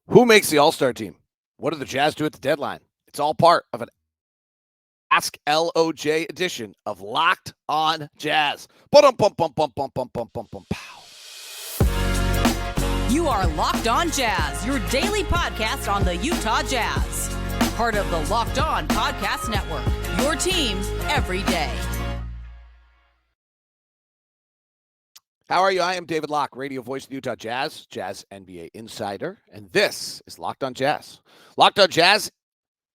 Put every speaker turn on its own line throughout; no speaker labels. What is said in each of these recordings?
Who makes the All-Star team? What do the Jazz do at the deadline? It's all part of an Ask LOJ edition of Locked On Jazz.
You are Locked On Jazz, your daily podcast on the Utah Jazz. Part of the Locked On Podcast Network, your team every day.
How are you? I am David Locke, radio voice of the Utah Jazz, Jazz NBA insider, and this is Locked On Jazz. Locked On Jazz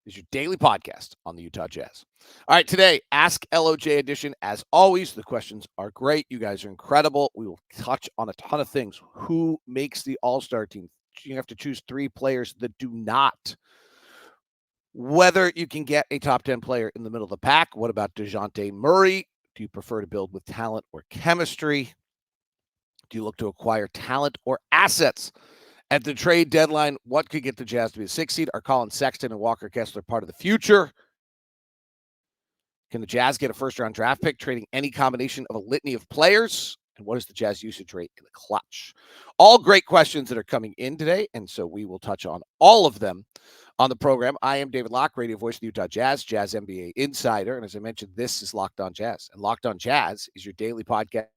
is your daily podcast on the Utah Jazz. All right, today, Ask LOJ edition. As always, the questions are great. You guys are incredible. We will touch on a ton of things. Who makes the All-Star team? You have to choose 3 players that do not. Whether you can get a top 10 player in the middle of the pack. What about DeJounte Murray? Do you prefer to build with talent or chemistry? Do you look to acquire talent or assets? At the trade deadline, what could get the Jazz to be a 6 seed? Are Collin Sexton and Walker Kessler part of the future? Can the Jazz get a first-round draft pick, trading any combination of a litany of players? And what is the Jazz usage rate in the clutch? All great questions that are coming in today, and so we will touch on all of them on the program. I am David Locke, radio voice of the Utah Jazz, Jazz NBA insider, and as I mentioned, this is Locked On Jazz. And Locked On Jazz is your daily podcast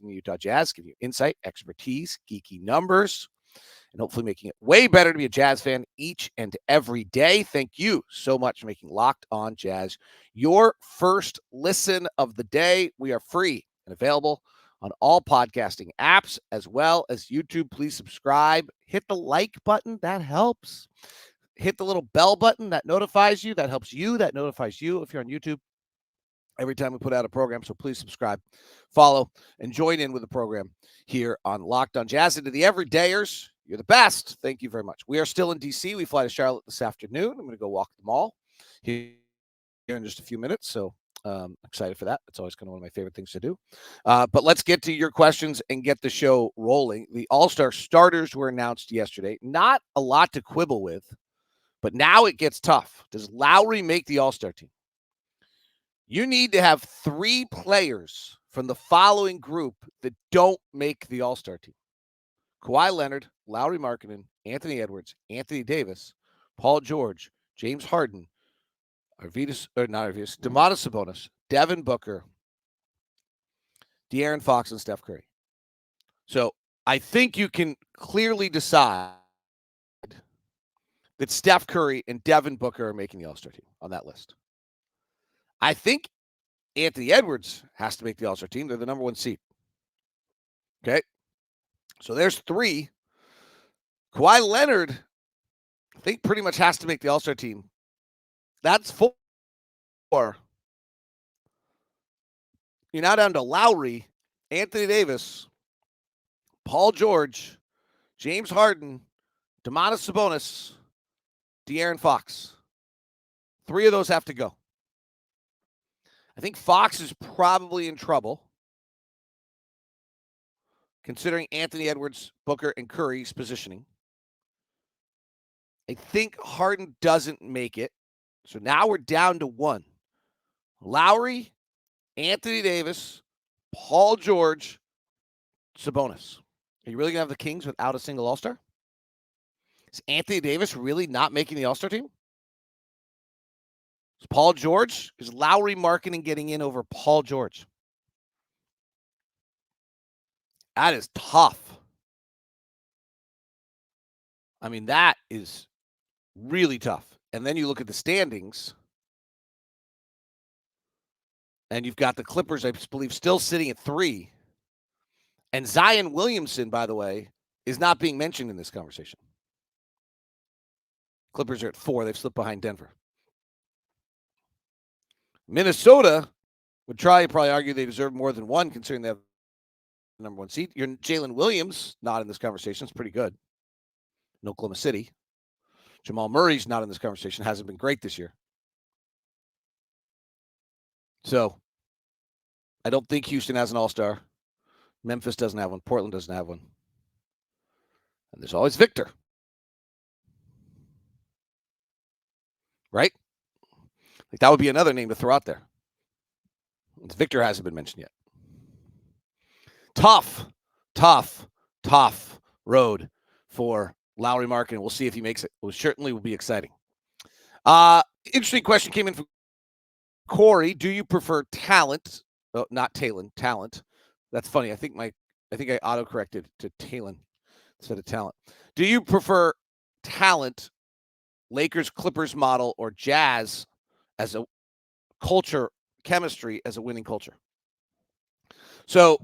in the Utah Jazz, give you insight, expertise, geeky numbers, and hopefully making it way better to be a Jazz fan each and every day. Thank you so much for making Locked On Jazz your first listen of the day. We are free and available on all podcasting apps as well as YouTube. Please subscribe. Hit the like button. That helps. Hit the little bell button. That notifies you. That helps you. That notifies you if you're on YouTube every time we put out a program. So please subscribe, follow, and join in with the program here on Locked On Jazz. And to the everydayers, you're the best. Thank you very much. We are still in D.C. We fly to Charlotte this afternoon. I'm going to go walk the mall here in just a few minutes. So excited for that. It's always kind of one of my favorite things to do. But let's get to your questions and get the show rolling. The All-Star starters were announced yesterday. Not a lot to quibble with, but now it gets tough. Does Lowry make the All-Star team? You need to have 3 players from the following group that don't make the All-Star team. Kawhi Leonard, Lauri Markkanen, Anthony Edwards, Anthony Davis, Paul George, James Harden, Domantas Sabonis, Devin Booker, De'Aaron Fox, and Steph Curry. So I think you can clearly decide that Steph Curry and Devin Booker are making the All-Star team on that list. I think Anthony Edwards has to make the All-Star team. They're the number 1 seed. Okay. So there's 3. Kawhi Leonard, I think, pretty much has to make the All-Star team. That's 4. You're now down to Lowry, Anthony Davis, Paul George, James Harden, Domantas Sabonis, De'Aaron Fox. 3 of those have to go. I think Fox is probably in trouble, considering Anthony Edwards, Booker, and Curry's positioning. I think Harden doesn't make it. So now we're down to 1. Lowry, Anthony Davis, Paul George, Sabonis. Are you really going to have the Kings without a single All-Star? Is Anthony Davis really not making the All-Star team? Is Paul George? Is Lauri Markkanen getting in over Paul George? That is tough. I mean, that is really tough. And then you look at the standings, and you've got the Clippers, I believe, still sitting at 3. And Zion Williamson, by the way, is not being mentioned in this conversation. Clippers are at 4. They've slipped behind Denver. Minnesota would probably argue they deserve more than 1, considering they have the number 1 seed. Your Jalen Williams, not in this conversation. It's pretty good. In Oklahoma City. Jamal Murray's not in this conversation. Hasn't been great this year. So, I don't think Houston has an All-Star. Memphis doesn't have one. Portland doesn't have one. And there's always Victor. Right? Like that would be another name to throw out there. Victor hasn't been mentioned yet. Tough road for Lowry market, and we'll see if he makes it. It certainly will be exciting. Interesting question came in from Corey. Do you prefer talent? Oh, not Talon, talent. That's funny. I think I auto-corrected to Talon instead of talent. Do you prefer talent, Lakers, Clippers model, or Jazz as a culture, chemistry as a winning culture? So,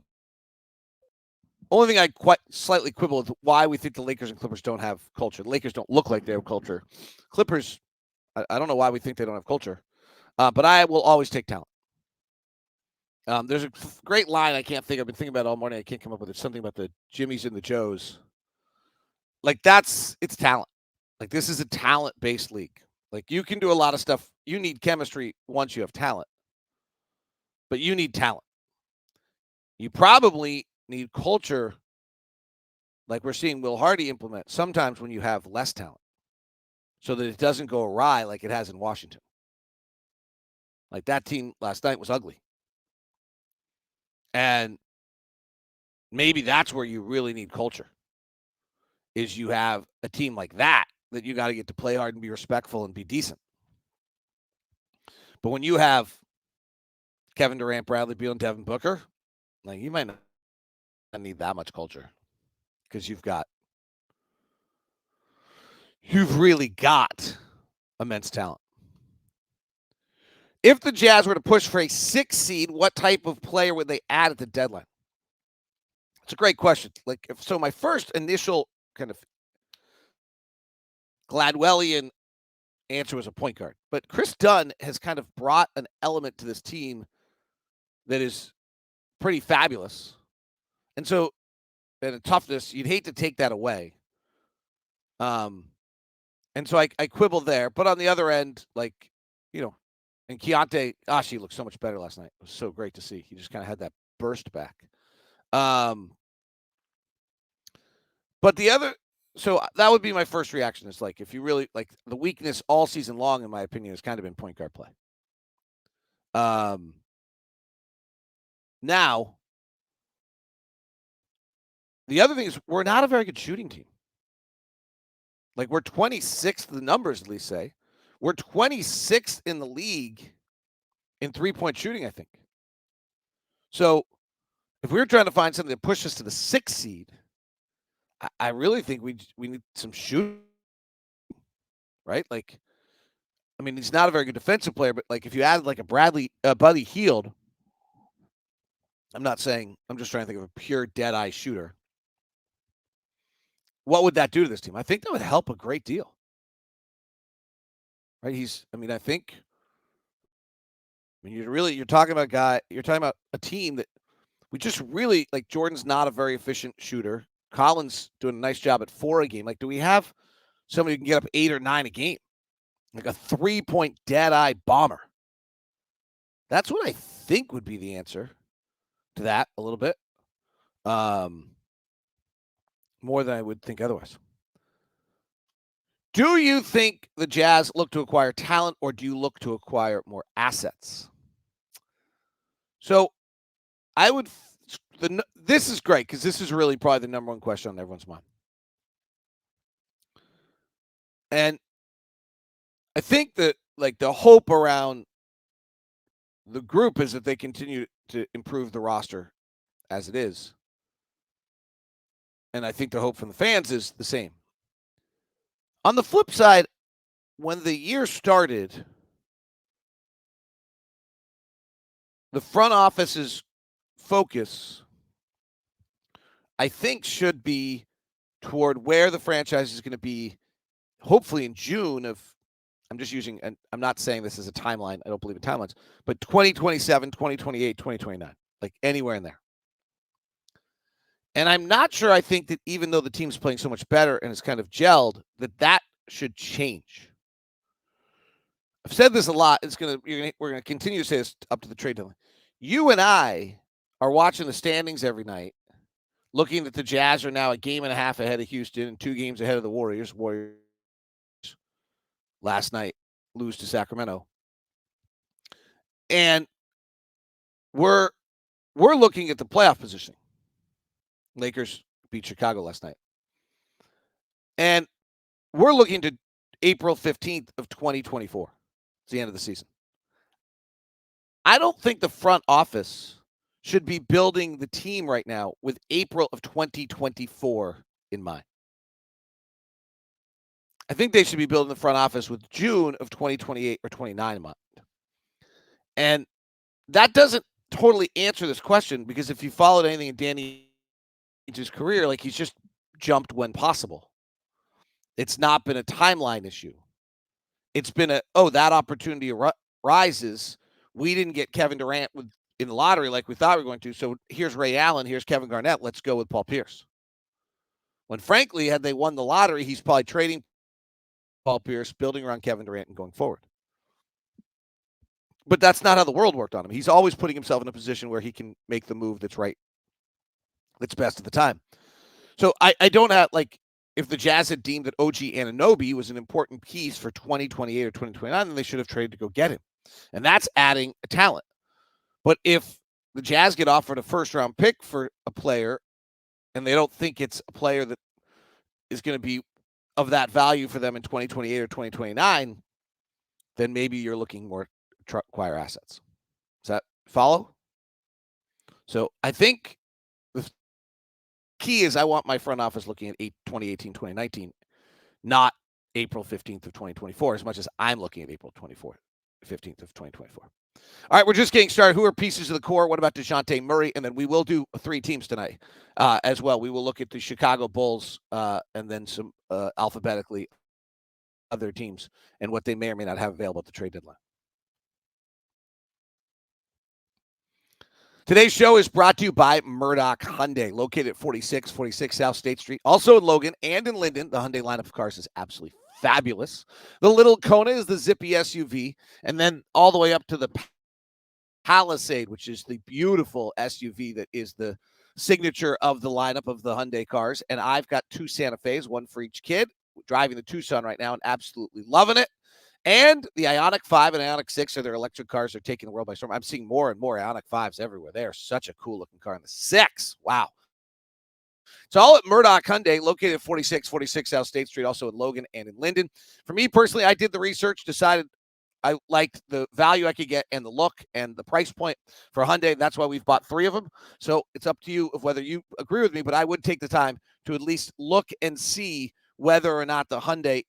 only thing I quite slightly quibble with why we think the Lakers and Clippers don't have culture. The Lakers don't look like they have culture. Clippers, I don't know why we think they don't have culture, but I will always take talent. There's a great line I can't think. I've been thinking about it all morning. I can't come up with it. Something about the Jimmys and the Joes. Like it's talent. Like this is a talent-based league. Like you can do a lot of stuff. You need chemistry once you have talent, but you need talent. You probably need culture, like we're seeing Will Hardy implement sometimes when you have less talent, so that it doesn't go awry like it has in Washington. Like that team last night was ugly. And maybe that's where you really need culture, is you have a team like that you got to get to play hard and be respectful and be decent. But when you have Kevin Durant, Bradley Beal, and Devin Booker, like you might not need that much culture because you've really got immense talent. If the Jazz were to push for a 6 seed, what type of player would they add at the deadline? It's a great question. So my first initial kind of Gladwellian answer was a point guard. But Chris Dunn has kind of brought an element to this team that is pretty fabulous. And so, at a toughness, you'd hate to take that away. And so I quibble there. But on the other end, and Keontae, she looked so much better last night. It was so great to see. He just kind of had that burst back. But so that would be my first reaction is like, if you really like the weakness all season long, in my opinion, has kind of been point guard play. Now, the other thing is we're not a very good shooting team. Like we're 26th, the numbers at least say. We're 26th in the league in 3-point shooting, I think. So if we were trying to find something that pushed us to the 6th seed, I really think we need some shooting, right? Like, I mean, he's not a very good defensive player, but like if you added like a Buddy Hield, I'm just trying to think of a pure dead-eye shooter. What would that do to this team? I think that would help a great deal. Right? You're talking about a team that we just really like. Jordan's not a very efficient shooter. Collin's doing a nice job at 4 a game. Like, do we have somebody who can get up 8 or 9 a game? Like a 3-point dead-eye bomber. That's what I think would be the answer to that a little bit. More than I would think otherwise. Do you think the Jazz look to acquire talent, or do you look to acquire more assets? So this is great because this is really probably the number one question on everyone's mind. And I think that like the hope around the group is that they continue to improve the roster as it is. And I think the hope from the fans is the same. On the flip side, when the year started, the front office's focus, I think, should be toward where the franchise is going to be, hopefully in June of, I'm not saying this is a timeline. I don't believe in timelines, but 2027, 2028, 2029, like anywhere in there. And I'm not sure I think that even though the team's playing so much better and it's kind of gelled, that should change. I've said this a lot. We're gonna continue to say this up to the trade deadline. You and I are watching the standings every night, looking that the Jazz are now a game and a half ahead of Houston and 2 games ahead of the Warriors. Warriors last night lose to Sacramento. And we're looking at the playoff positioning. Lakers beat Chicago last night. And we're looking to April 15th of 2024. It's the end of the season. I don't think the front office should be building the team right now with April of 2024 in mind. I think they should be building the front office with June of 2028 or 29 in mind. And that doesn't totally answer this question, because if you followed anything in Danny Ainge's career, like, he's just jumped when possible. It's not been a timeline issue. It's been that opportunity rises. We didn't get Kevin Durant in the lottery like we thought we were going to. So here's Ray Allen. Here's Kevin Garnett. Let's go with Paul Pierce. When, frankly, had they won the lottery, he's probably trading Paul Pierce, building around Kevin Durant, and going forward. But that's not how the world worked on him. He's always putting himself in a position where he can make the move that's right, that's best at the time. So I don't have, like, if the Jazz had deemed that OG Anunoby was an important piece for 2028 or 2029, then they should have traded to go get him. And that's adding a talent. But if the Jazz get offered a first-round pick for a player and they don't think it's a player that is going to be of that value for them in 2028 or 2029, then maybe you're looking more to acquire assets. Does that follow? So I think the key is I want my front office looking at 2018, 2019, not April 15th of 2024, as much as I'm looking at April 15th of 2024. All right, we're just getting started. Who are pieces of the core? What about DeJounte Murray? And then we will do 3 teams tonight as well. We will look at the Chicago Bulls and then some alphabetically other teams and what they may or may not have available at the trade deadline. Today's show is brought to you by Murdoch Hyundai, located at 4646 South State Street. Also in Logan and in Linden, the Hyundai lineup of cars is absolutely fabulous. The little Kona is the zippy SUV, and then all the way up to the Palisade, which is the beautiful SUV that is the signature of the lineup of the Hyundai cars. And I've got 2 Santa Fe's, one for each kid, driving the Tucson right now and absolutely loving it. And the Ioniq 5 and Ioniq 6 are their electric cars. They're taking the world by storm. I'm seeing more and more Ioniq 5s everywhere. They are such a cool-looking car. And the 6, wow. It's all at Murdoch Hyundai, located at 4646 South State Street, also in Logan and in Linden. For me personally, I did the research, decided I liked the value I could get and the look and the price point for Hyundai. That's why we've bought 3 of them. So it's up to you of whether you agree with me, but I would take the time to at least look and see whether or not the Hyundai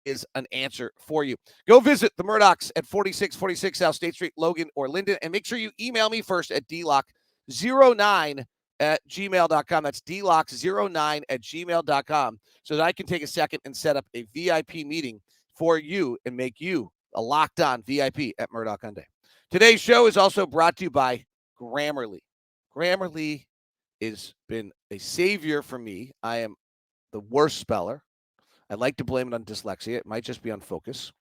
is an answer for you. Go visit the Murdochs at 4646 South State Street, Logan, or Linden, and make sure you email me first at dlock09@gmail.com. That's dlock09@gmail.com, so that I can take a second and set up a VIP meeting for you and make you a locked-on VIP at Murdoch Hyundai. Today's show is also brought to you by Grammarly. Grammarly has been a savior for me. I am the worst speller. I like to blame it on dyslexia. It might just be on focus.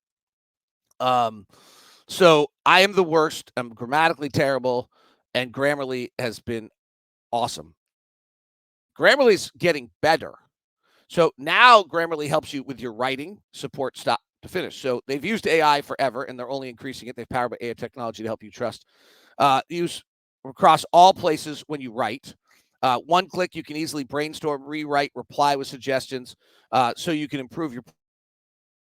So I am the worst. I'm grammatically terrible, and Grammarly has been awesome. Grammarly's getting better. So now Grammarly helps you with your writing support stop to finish. So they've used AI forever, and they're only increasing it. They've powered by AI technology to help you use across all places when you write. One click, you can easily brainstorm, rewrite, reply with suggestions, so you can improve your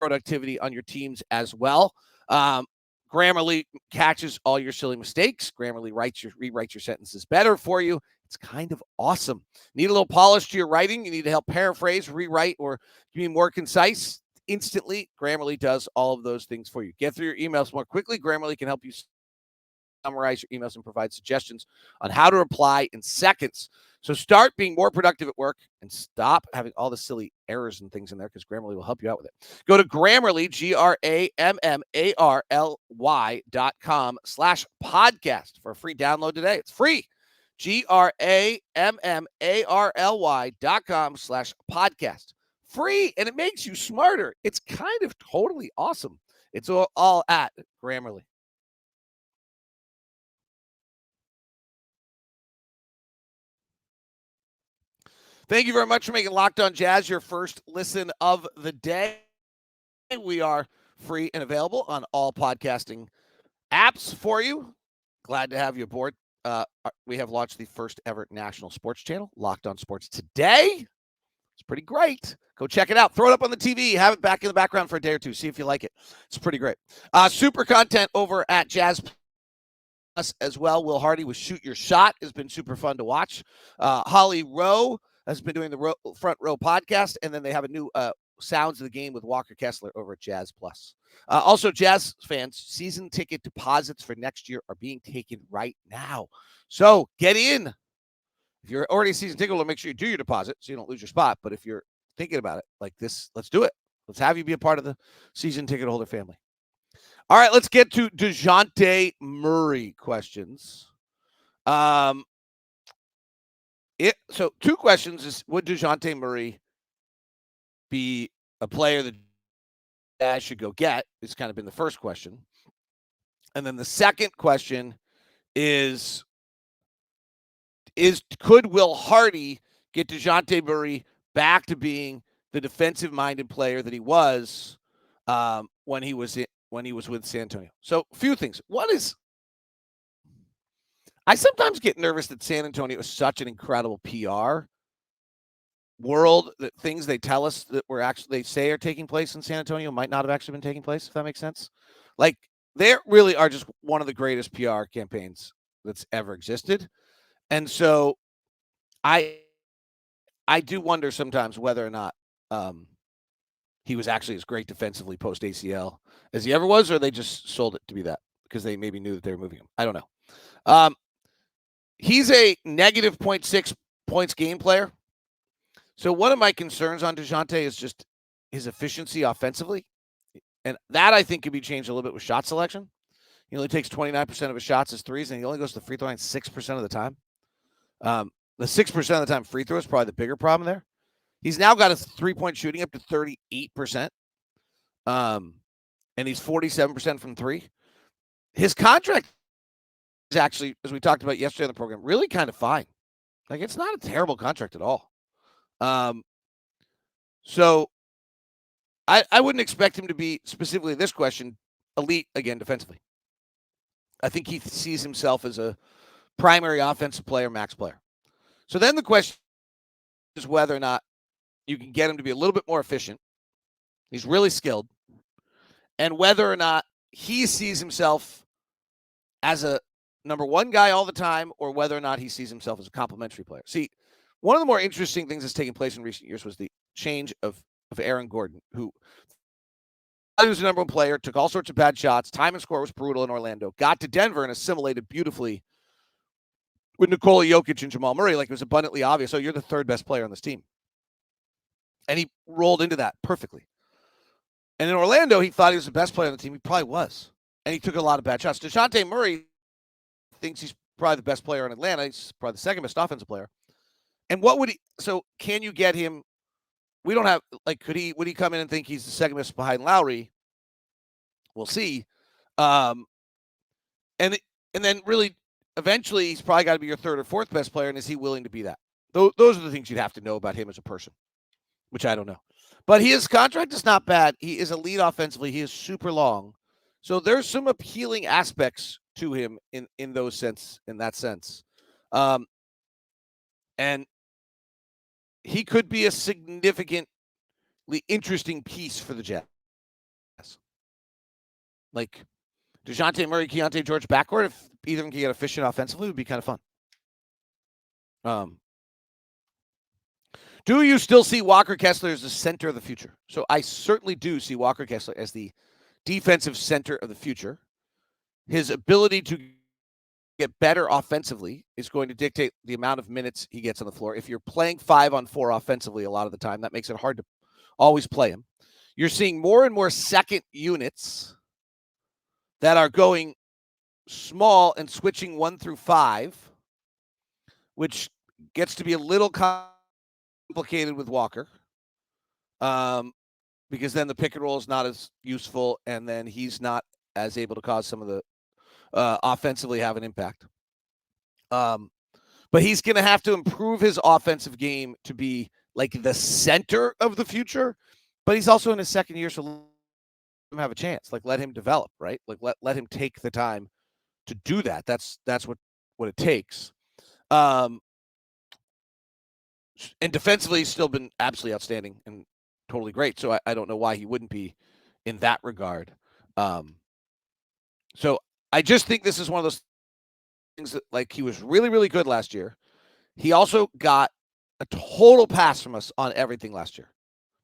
productivity on your teams as well. Grammarly catches all your silly mistakes. Grammarly rewrites your sentences better for you. It's kind of awesome. Need a little polish to your writing? You need to help paraphrase, rewrite, or be more concise? Instantly, Grammarly does all of those things for you. Get through your emails more quickly. Grammarly can help you summarize your emails and provide suggestions on how to reply in seconds. So start being more productive at work and stop having all the silly errors and things in there, because Grammarly will help you out with it. Go to Grammarly, Grammarly.com/podcast for a free download today. It's free. Grammarly.com/podcast. Free, and it makes you smarter. It's kind of totally awesome. It's all at Grammarly. Thank you very much for making Locked On Jazz your first listen of the day. We are free and available on all podcasting apps for you. Glad to have you aboard. We have launched the first ever national sports channel, Locked On Sports Today. It's pretty great. Go check it out. Throw it up on the TV. Have it back in the background for a day or two. See if you like it. It's pretty great. Super content over at Jazz Plus as well. Will Hardy with Shoot Your Shot has been super fun to watch. Holly Rowe has been doing the Front Row podcast, and then they have a new Sounds of the Game with Walker Kessler over at Jazz Plus. Also, Jazz fans, season ticket deposits for next year are being taken right now. So get in. If you're already a season ticket holder, make sure you do your deposit so you don't lose your spot. But if you're thinking about it like this, let's do it. Let's have you be a part of the season ticket holder family. All right, let's get to DeJounte Murray questions. So two questions is, would DeJounte Murray be a player that Jazz should go get? It's kind of been the first question. And then the second question is could Will Hardy get DeJounte Murray back to being the defensive-minded player that he was when he was with San Antonio? So a few things. One is, I sometimes get nervous that San Antonio is such an incredible PR world that things they tell us that they say are taking place in San Antonio might not have actually been taking place, if that makes sense. Like, they really are just one of the greatest PR campaigns that's ever existed. And so I do wonder sometimes whether or not he was actually as great defensively post ACL as he ever was, or they just sold it to be that because they maybe knew that they were moving him. I don't know. He's a negative 0.6 points game player. So one of my concerns on DeJounte is just his efficiency offensively. And that, I think, could be changed a little bit with shot selection. He only takes 29% of his shots as threes, and he only goes to the free throw line 6% of the time. The 6% of the time free throw is probably the bigger problem there. He's now got a three-point shooting up to 38%. And he's 47% from three. His contract is actually, as we talked about yesterday on the program, really kind of fine. Like, it's not a terrible contract at all. So I wouldn't expect him to be, specifically this question, elite again defensively. I think he sees himself as a primary offensive player, max player. So then the question is whether or not you can get him to be a little bit more efficient. He's really skilled. And whether or not he sees himself as a number one guy all the time, or whether or not he sees himself as a complementary player. See, one of the more interesting things that's taken place in recent years was the change of Aaron Gordon, who was the number one player, took all sorts of bad shots. Time and score was brutal in Orlando. Got to Denver and assimilated beautifully with Nikola Jokic and Jamal Murray. Like, it was abundantly obvious. Oh, you're the third best player on this team. And he rolled into that perfectly. And in Orlando, he thought he was the best player on the team. He probably was. And he took a lot of bad shots. DeJounte Murray thinks he's probably the best player in Atlanta. He's probably the second best offensive player. And what would he, so can you get him? We don't have, like, would he come in and think he's the second best behind Lowry? We'll see. And then really, eventually, he's probably got to be your third or fourth best player. And is he willing to be that? Those are the things you'd have to know about him as a person, which I don't know. But his contract is not bad. He is elite offensively. He is super long. So there's some appealing aspects to him in that sense. And he could be a significantly interesting piece for the Jazz. Like, DeJounte Murray, Keontae George backcourt, if either of them can get efficient offensively, would be kind of fun. Do you still see Walker Kessler as the center of the future? So I certainly do see Walker Kessler as the defensive center of the future. His ability to get better offensively is going to dictate the amount of minutes he gets on the floor. If you're playing 5-on-4 offensively a lot of the time, that makes it hard to always play him. You're seeing more and more second units that are going small and switching 1 through 5, which gets to be a little complicated with Walker, because then the pick and roll is not as useful, and then he's not as able to cause some of the offensively have an impact. But he's going to have to improve his offensive game to be like the center of the future. But he's also in his second year, so let him have a chance. Like, let him develop, right? Like, let him take the time to do that. That's what it takes. And defensively, he's still been absolutely outstanding and totally great. So I don't know why he wouldn't be in that regard. So I just think this is one of those things that, like, he was really, really good last year. He also got a total pass from us on everything last year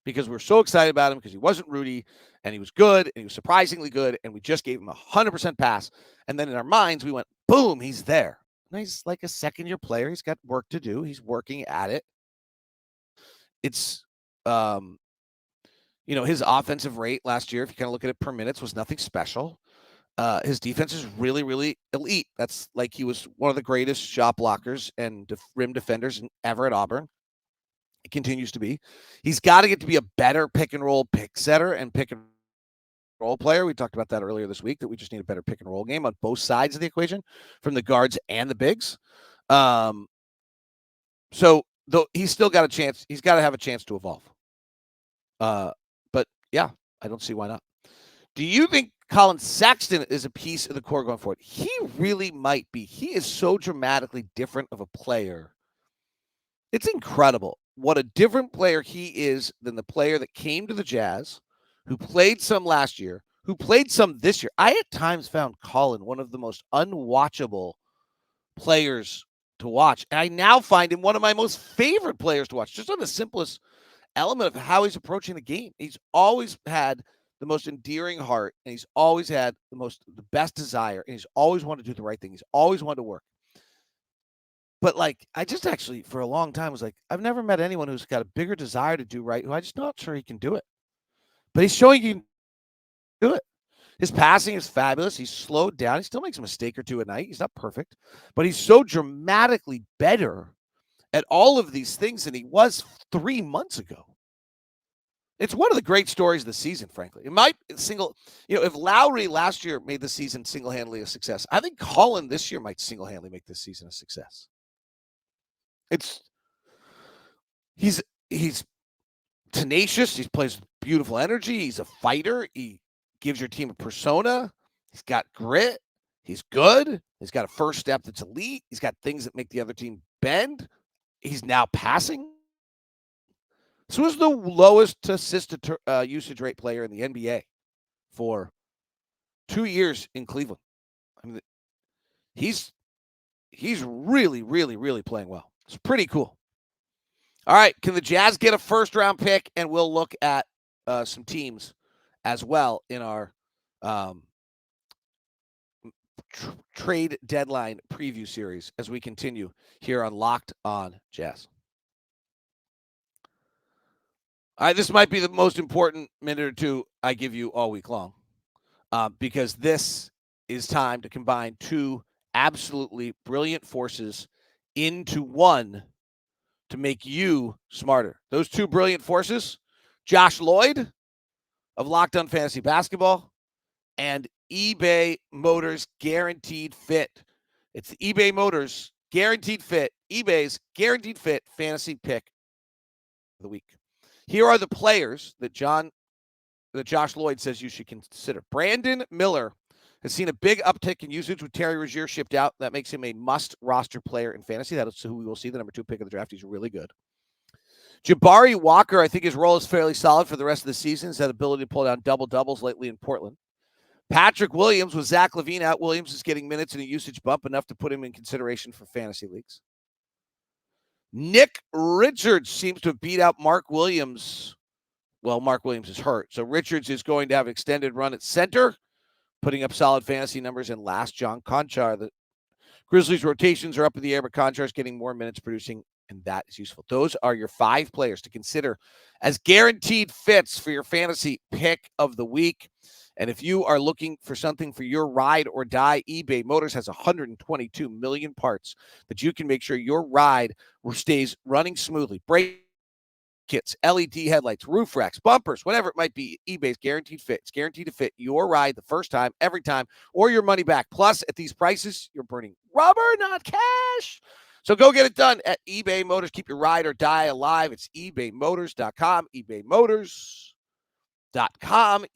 because we were so excited about him because he wasn't Rudy and he was good and he was surprisingly good. And we just gave him 100% pass. And then in our minds, we went, boom, he's there. And he's like a second-year player. He's got work to do. He's working at it. It's, his offensive rate last year, if you kind of look at it per minutes, was nothing special. His defense is really, really elite. That's like he was one of the greatest shot blockers and rim defenders ever at Auburn. It continues to be. He's got to get to be a better pick and roll pick setter and pick and roll player. We talked about that earlier this week, that we just need a better pick and roll game on both sides of the equation, from the guards and the bigs. So though he's still got a chance. He's got to have a chance to evolve. But yeah, I don't see why not. Do you think Collin Sexton is a piece of the core going forward? He really might be. He is so dramatically different of a player. It's incredible what a different player he is than the player that came to the Jazz, who played some last year, who played some this year. I at times found Collin one of the most unwatchable players to watch. And I now find him one of my most favorite players to watch, just on the simplest element of how he's approaching the game. He's always had the most endearing heart, and he's always had the best desire, and he's always wanted to do the right thing. He's always wanted to work. But, like, I just actually, for a long time, was like, I've never met anyone who's got a bigger desire to do right, who I'm just not sure he can do it. But he's showing you can do it. His passing is fabulous. He's slowed down. He still makes a mistake or two a night. He's not perfect. But he's so dramatically better at all of these things than he was 3 months ago. It's one of the great stories of the season, frankly. It might if Lowry last year made the season single-handedly a success, I think Collin this year might single-handedly make this season a success. He's tenacious. He plays with beautiful energy. He's a fighter. He gives your team a persona. He's got grit. He's good. He's got a first step that's elite. He's got things that make the other team bend. He's now passing. This was the lowest assist usage rate player in the NBA for 2 years in Cleveland. I mean, he's really, really, really playing well. It's pretty cool. All right, can the Jazz get a first-round pick? And we'll look at some teams as well in our trade deadline preview series as we continue here on Locked On Jazz. All right, this might be the most important minute or two I give you all week long, because this is time to combine two absolutely brilliant forces into one to make you smarter. Those two brilliant forces, Josh Lloyd of Locked On Fantasy Basketball and eBay Motors Guaranteed Fit. It's the eBay Motors Guaranteed Fit, eBay's Guaranteed Fit fantasy pick of the week. Here are the players that Josh Lloyd says you should consider. Brandon Miller has seen a big uptick in usage with Terry Rozier shipped out. That makes him a must-roster player in fantasy. That's who we will see, the number 2 pick of the draft. He's really good. Jabari Walker, I think his role is fairly solid for the rest of the season. He's had the ability to pull down double-doubles lately in Portland. Patrick Williams, with Zach LaVine out, Williams is getting minutes and a usage bump, enough to put him in consideration for fantasy leagues. Nick Richards seems to have beat out Mark Williams. Well, Mark Williams is hurt, so Richards is going to have an extended run at center, putting up solid fantasy numbers. And last, John Conchar. The Grizzlies' rotations are up in the air, but Conchar is getting more minutes producing, and that is useful. Those are your 5 players to consider as guaranteed fits for your fantasy pick of the week. And if you are looking for something for your ride or die, eBay Motors has 122 million parts that you can make sure your ride stays running smoothly. Brake kits, LED headlights, roof racks, bumpers, whatever it might be. eBay's Guaranteed Fit. It's guaranteed to fit your ride the first time, every time, or your money back. Plus, at these prices, you're burning rubber, not cash. So go get it done at eBay Motors. Keep your ride or die alive. It's ebaymotors.com. ebaymotors.com.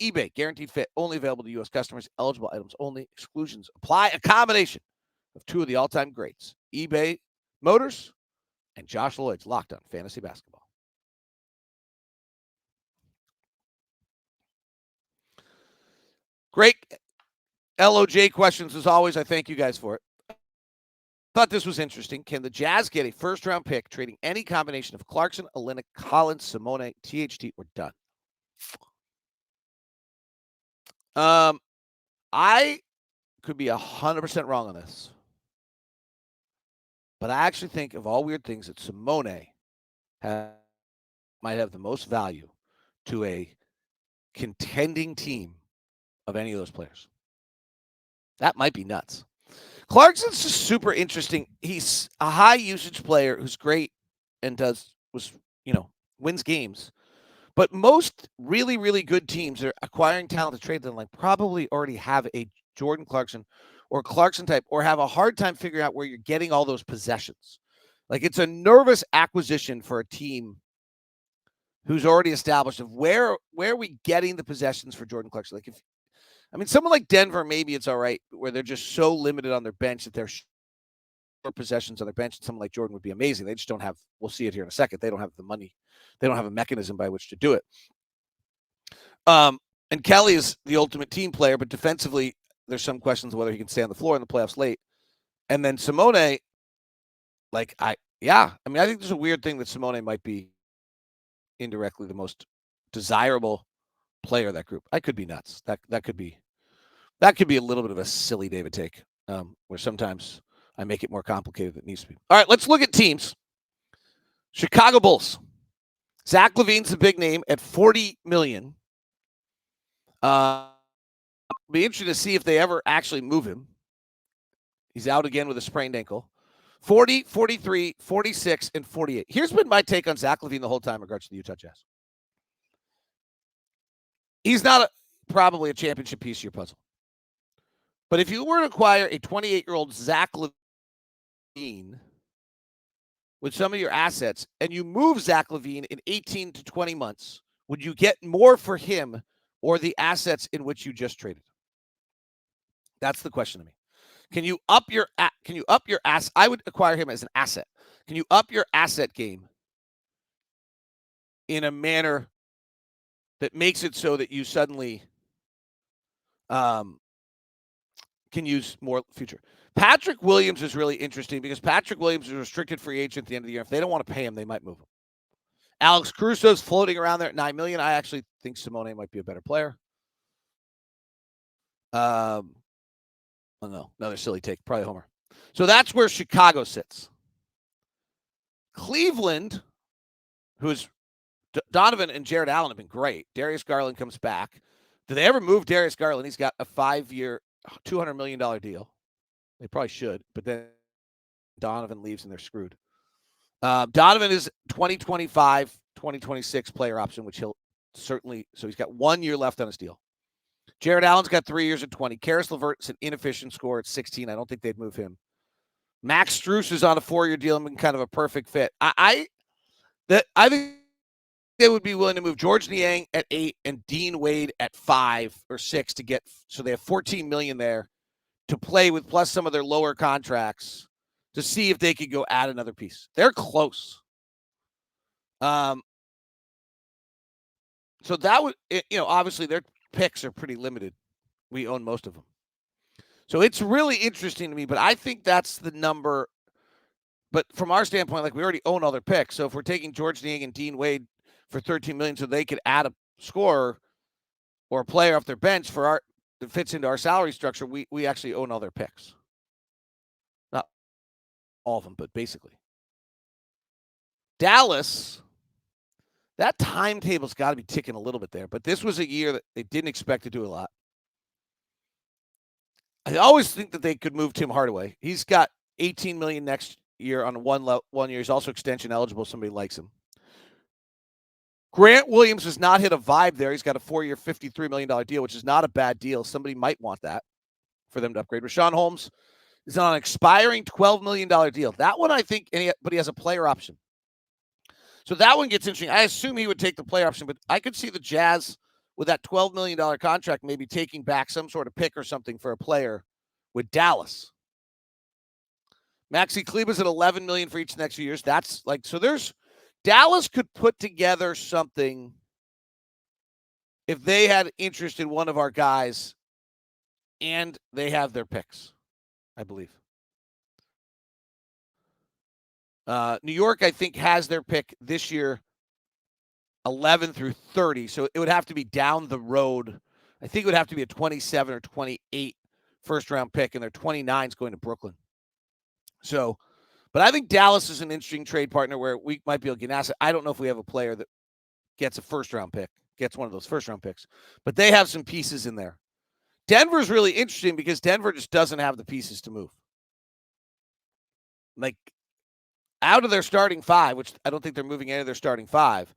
eBay Guaranteed Fit, only available to U.S. customers. Eligible items only. Exclusions apply. A combination of 2 of the all-time greats. eBay Motors, and Josh Lloyd's Locked On Fantasy Basketball. Great LOJ questions as always. I thank you guys for it. Thought this was interesting. Can the Jazz get a first-round pick trading any combination of Clarkson, Olynyk, Collins, Simone, THT, or Dunn? I could be 100% wrong on this, but I actually think of all weird things that Simone might have the most value to a contending team of any of those players. That might be nuts. Clarkson's just super interesting. He's a high usage player who's great and wins games. But most really, really good teams are acquiring talent to trade them probably already have a Jordan Clarkson or Clarkson type, or have a hard time figuring out where you're getting all those possessions. It's a nervous acquisition for a team who's already established of where are we getting the possessions for Jordan Clarkson. Someone like Denver, maybe it's all right, where they're just so limited on their bench that they're short possessions on their bench. Someone like Jordan would be amazing. They just don't have, we'll see it here in a second, they don't have the money. They don't have a mechanism by which to do it. And Kelly is the ultimate team player, but defensively, there's some questions whether he can stay on the floor in the playoffs late. And then Simone, I think there's a weird thing that Simone might be indirectly the most desirable player of that group. I could be nuts. That could be a little bit of a silly David take, where sometimes I make it more complicated than it needs to be. All right, let's look at teams. Chicago Bulls. Zach LaVine's the big name at $40 million. Be interesting to see if they ever actually move him. He's out again with a sprained ankle. 40, 43, 46, and 48. Here's been my take on Zach LaVine the whole time in regards to the Utah Jazz. He's not probably a championship piece of your puzzle. But if you were to acquire a 28-year-old Zach LaVine with some of your assets and you move Zach LaVine in 18 to 20 months, would you get more for him or the assets in which you just traded? That's the question to me. Can you up your ass? I would acquire him as an asset. Can you up your asset game in a manner that makes it so that you suddenly can use more future? Patrick Williams is really interesting because Patrick Williams is a restricted free agent at the end of the year. If they don't want to pay him, they might move him. Alex Caruso's floating around there at $9 million. I actually think Simone might be a better player. No, another silly take. Probably Homer. So that's where Chicago sits. Cleveland, who's Donovan and Jared Allen have been great. Darius Garland comes back. Did they ever move Darius Garland? He's got a 5-year, $200 million deal. They probably should, but then Donovan leaves and they're screwed. Donovan is 2025, 2026 player option, which he'll certainly, so he's got 1 year left on his deal. Jared Allen's got 3 years at 20. Karis LeVert's an inefficient scorer at 16. I don't think they'd move him. Max Strus is on a 4-year deal and been kind of a perfect fit. I think they would be willing to move George Niang at 8 and Dean Wade at 5 or 6 to get, so they have $14 million there to play with, plus some of their lower contracts to see if they could go add another piece. They're close. So that would, obviously their picks are pretty limited. We own most of them. So it's really interesting to me, but I think that's the number. But from our standpoint, we already own all their picks. So if we're taking George Niang and Dean Wade for $13 million so they could add a scorer or a player off their bench that fits into our salary structure, we actually own all their picks. Not all of them, but basically. Dallas, that timetable's got to be ticking a little bit there, but this was a year that they didn't expect to do a lot. I always think that they could move Tim Hardaway. He's got $18 million next year on 1 year. He's also extension eligible. Somebody likes him. Grant Williams has not hit a vibe there. He's got a 4-year, $53 million deal, which is not a bad deal. Somebody might want that for them to upgrade. Rashawn Holmes is on an expiring $12 million deal. That one, I think, but he has a player option. So that one gets interesting. I assume he would take the player option, but I could see the Jazz with that $12 million contract maybe taking back some sort of pick or something for a player with Dallas. Maxi Kleber's at $11 million for each of the next few years. That's like, so there's Dallas could put together something if they had interest in one of our guys and they have their picks, I believe. New York, I think, has their pick this year 11 through 30. So it would have to be down the road. I think it would have to be a 27 or 28 first-round pick, and their 29 is going to Brooklyn. So, but I think Dallas is an interesting trade partner where we might be able to get an asset. I don't know if we have a player that gets a first-round pick, gets one of those first-round picks, but they have some pieces in there. Denver's really interesting because Denver just doesn't have the pieces to move. Like, out of their starting five, which I don't think they're moving any of their starting five,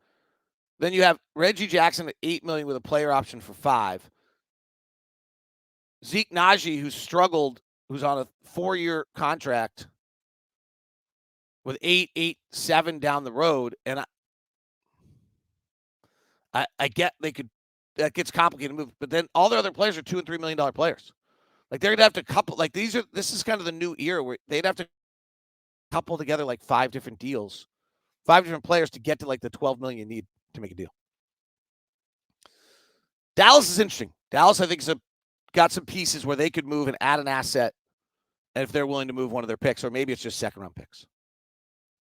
then you have Reggie Jackson at $8 million with a player option for $5 million. Zeke Naji, who's struggled, who's on a 4-year contract with 8.87 down the road, and I get they could, that gets complicated to move, but then all their other players are $2 and $3 million players. Like they're gonna have to couple, like this is kind of the new era where they'd have to couple together like 5 different deals, 5 different players to get to like the $12 million you need to make a deal. Dallas is interesting. Dallas, I think, is got some pieces where they could move and add an asset, and if they're willing to move one of their picks, or maybe it's just second-round picks.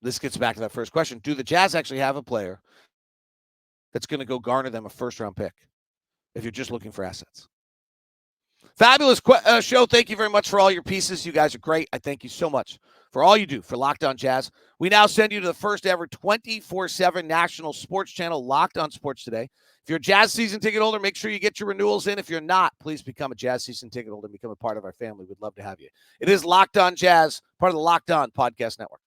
This gets back to that first question. Do the Jazz actually have a player that's going to go garner them a first-round pick if you're just looking for assets? Fabulous show. Thank you very much for all your pieces. You guys are great. I thank you so much for all you do for Locked On Jazz. We now send you to the first ever 24/7 national sports channel, Locked On Sports Today. If you're a Jazz season ticket holder, make sure you get your renewals in. If you're not, please become a Jazz season ticket holder and become a part of our family. We'd love to have you. It is Locked On Jazz, part of the Locked On Podcast Network.